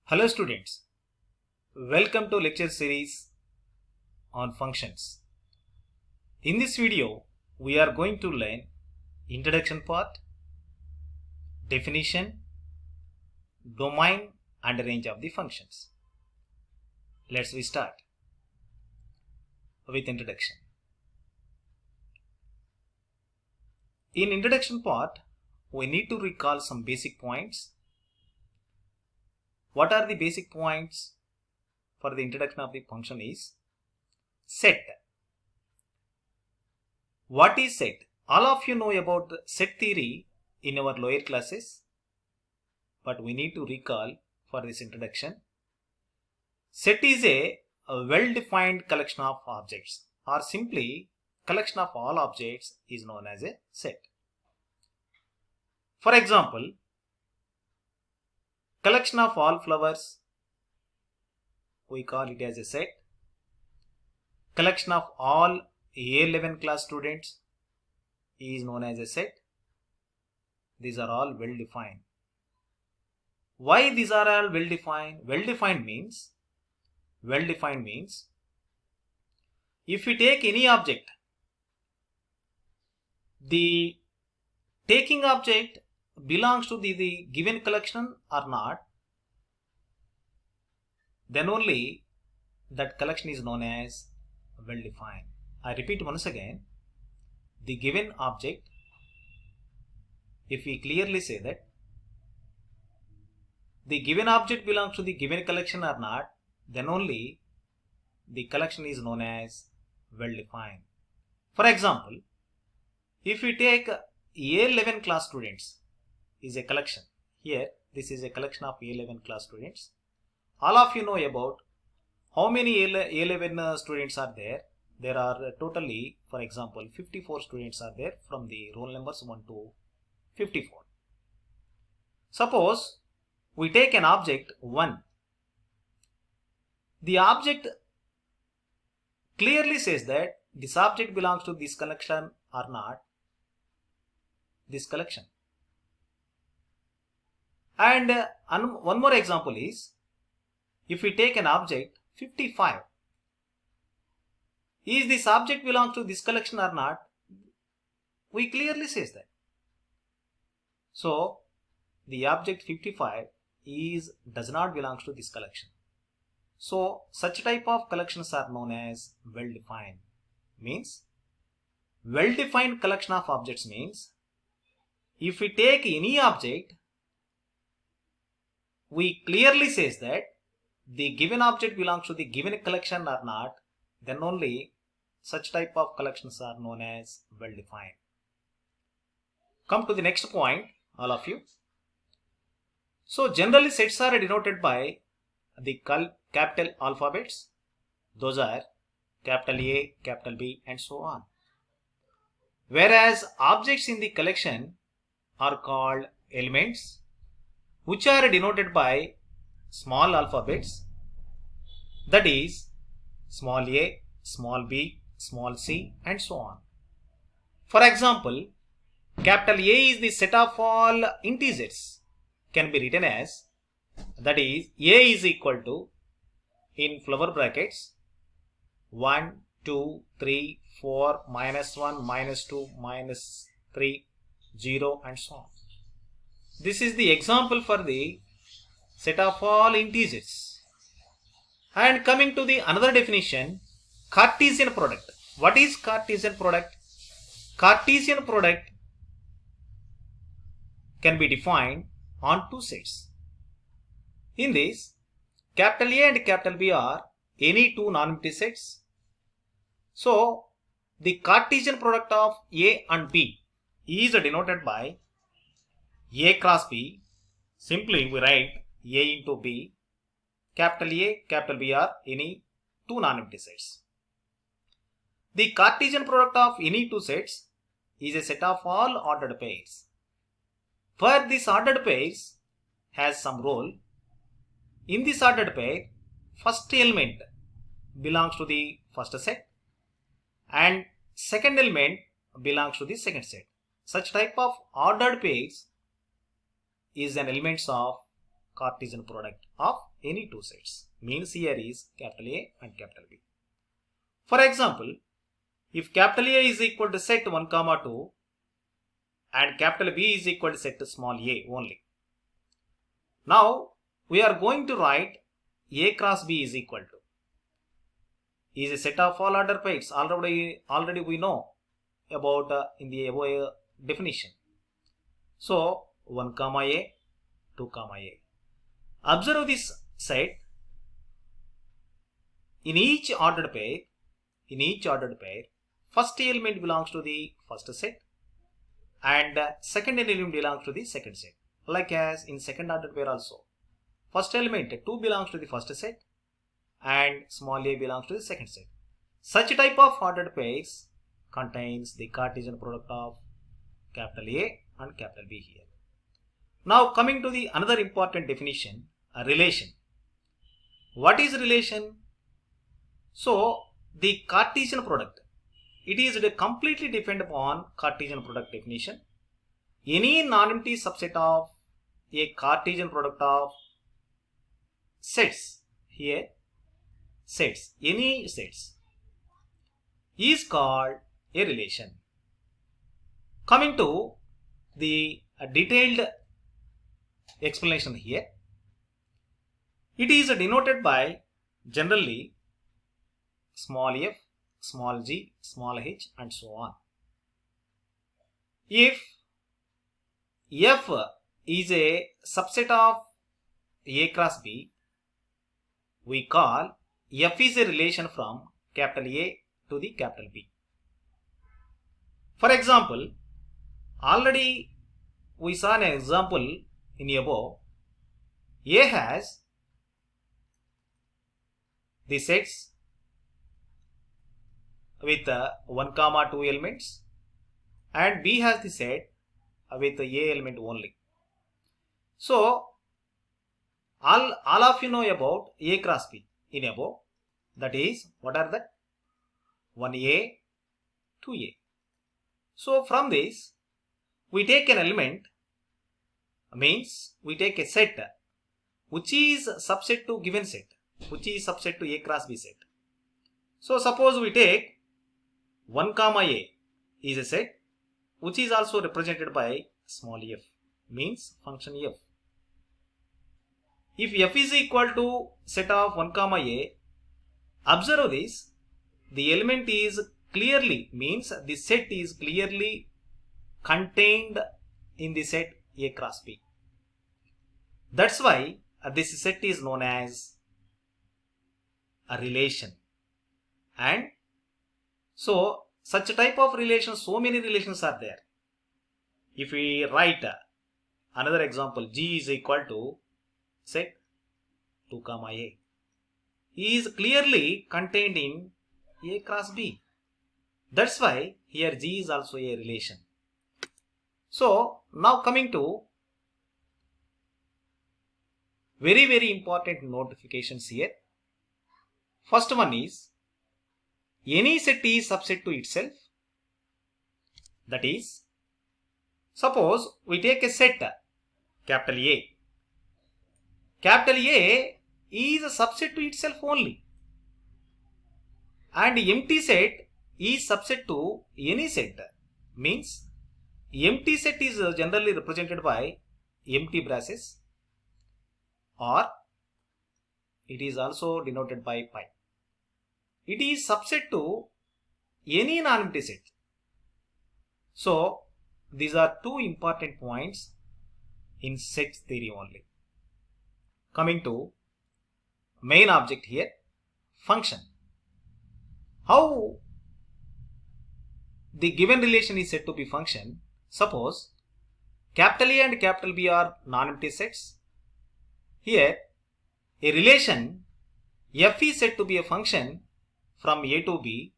Hello students, welcome to lecture series on functions. In this video, we are going to learn introduction part, definition, domain and range of the functions. Let's start with introduction. In introduction part, we need to recall some basic points. What are the basic points for the introduction of the function is set. What is set? All of you know about set theory in our lower classes, but we need to recall for this introduction. Set is a well-defined collection of objects, or simply collection of all objects is known as a set. For example, collection of all flowers, we call it as a set. Collection of all A11 class students is known as a set. These are all well defined. Why these are all well defined? Well defined means if we take any object, the taking object belongs to the given collection or not, then only that collection is known as well defined. I repeat once again, the given object, if we clearly say that the given object belongs to the given collection or not, then only the collection is known as well defined. For example, if we take A11 class students is a collection. Here, this is a collection of A11 class students. All of you know about how many A11 students are there. There are totally, for example, 54 students are there from the roll numbers 1 to 54. Suppose we take an object 1. The object clearly says that this object belongs to this collection or not, this collection. And one more example is, if we take an object 55, is this object belongs to this collection or not? We clearly says that. So the object 55 does not belong to this collection. So such type of collections are known as well defined. Means well defined collection of objects means if we take any object, we clearly says that the given object belongs to the given collection or not, then only such type of collections are known as well defined. Come to the next point, all of you. So generally sets are denoted by the capital alphabets. Those are capital A, capital B and so on. Whereas objects in the collection are called elements, which are denoted by small alphabets, that is small a, small b, small c and so on. For example, capital A is the set of all integers, can be written as, that is A is equal to, in flower brackets, 1, 2, 3, 4, minus 1, minus 2, minus 3, 0 and so on. This is the example for the set of all integers. And coming to the another definition, Cartesian product. What is Cartesian product? Cartesian product can be defined on two sets. In this, capital A and capital B are any two non-empty sets. So the Cartesian product of A and B is denoted by A cross B. Simply we write A into B. Capital A, capital B are any two non-empty sets. The Cartesian product of any two sets is a set of all ordered pairs. For this ordered pairs has some role. In this ordered pair, first element belongs to the first set and second element belongs to the second set. Such type of ordered pairs is an elements of Cartesian product of any two sets. Means here is capital A and capital B. For example, if capital A is equal to set 1, 2 and capital B is equal to set small a only. Now we are going to write A cross B is equal to is a set of all order pairs. Already we know about in the above definition. So 1, A, 2, A. Observe this set. In each ordered pair, first element belongs to the first set and second element belongs to the second set. Like as in second ordered pair also. First element 2 belongs to the first set and small a belongs to the second set. Such type of ordered pairs contains the Cartesian product of capital A and capital B here. Now coming to the another important definition, a relation. What is relation? So the Cartesian product, it is completely depend upon Cartesian product definition. Any non-empty subset of a Cartesian product of sets, here sets, any sets is called a relation. Coming to the detailed explanation here, it is denoted by generally small f, small g, small h and so on. If f is a subset of A cross B, we call f is a relation from capital A to the capital B. For example, already we saw an example in above. A has the sets with 1, 2 elements and B has the set with A element only. So all of you know about A cross B in above. That is, what are that? 1A, 2A. So from this we take an element, means we take a set which is subset to given set, which is subset to A cross B set. So suppose we take 1, A is a set which is also represented by small f, means function f. If f is equal to set of 1, A, observe this, the element is clearly, means the set is clearly contained in the set A cross B. That's why this set is known as a relation. And so such type of relations, so many relations are there. If we write another example, G is equal to set 2, A, is clearly contained in A cross B. That's why here G is also a relation. So now coming to very important notifications here. First one is, any set is subset to itself. That is, suppose we take a set capital A. Capital A is a subset to itself only. And empty set is subset to any set. Means empty set is generally represented by empty braces, or it is also denoted by pi. It is subset to any non-empty set. So these are two important points in set theory only. Coming to main object here, function. How the given relation is said to be function? Suppose capital A and capital B are non-empty sets. Here a relation f is said to be a function from A to B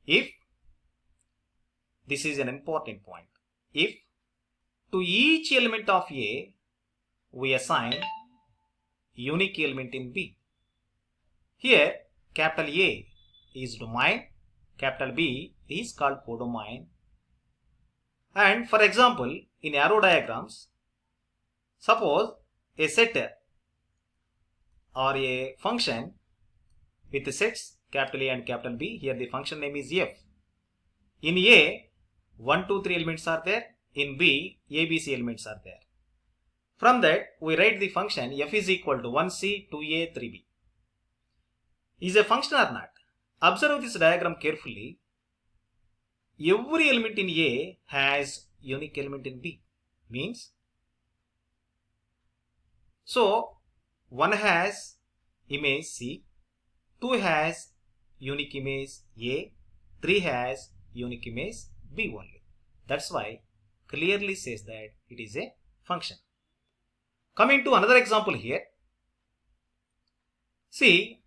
if, this is an important point, if to each element of A we assign unique element in B. Here capital A is domain, capital B is called codomain. And for example, in arrow diagrams, suppose a set or a function with the sets capital A and capital B. Here the function name is f. In A, 1, 2, 3 elements are there. In B, A, B, C elements are there. From that, we write the function f is equal to 1c, 2a, 3b. Is a function or not? Observe this diagram carefully. Every element in A has unique element in B. Means, so 1 has image C, 2 has unique image A, 3 has unique image B only. That's why clearly says that it is a function. Coming to another example here. See,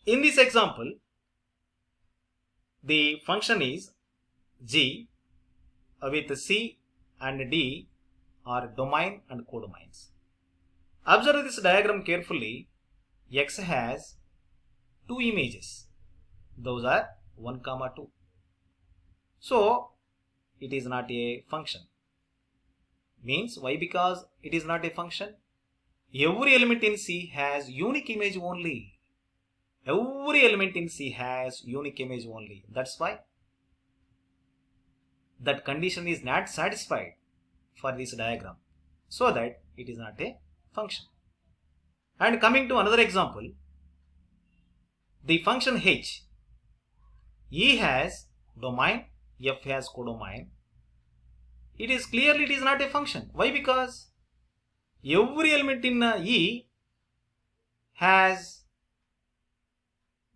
in this example, the function is G with C and D are domain and codomains. Observe this diagram carefully. X has two images. Those are 1, 2. So, it is not a function. Means why? Because it is not a function. Every element in C has unique image only. Every element in C has unique image only. That's why that condition is not satisfied for this diagram. So that it is not a function. And coming to another example, the function h. E has domain, F has codomain. It is clearly it is not a function. Why? Because every element in E has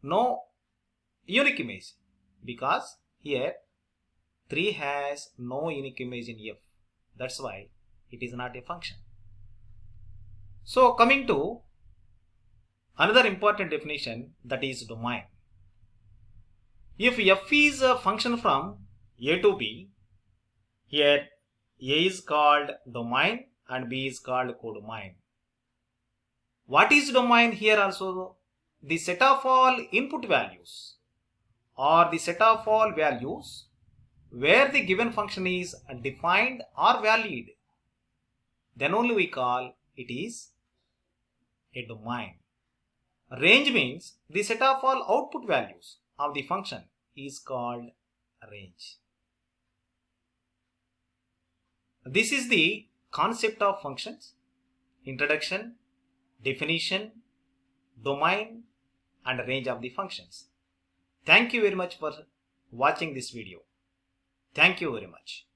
no unique image. Because here 3 has no unique image in F. That's why it is not a function. So coming to another important definition, that is domain. If F is a function from A to B, here A is called domain and B is called codomain. What is domain? Here also the set of all input values or the set of all values where the given function is defined or valid. Then only we call it is a domain. Range means the set of all output values of the function is called range. This is the concept of functions: introduction, definition, domain and range of the functions. Thank you very much for watching this video. Thank you very much.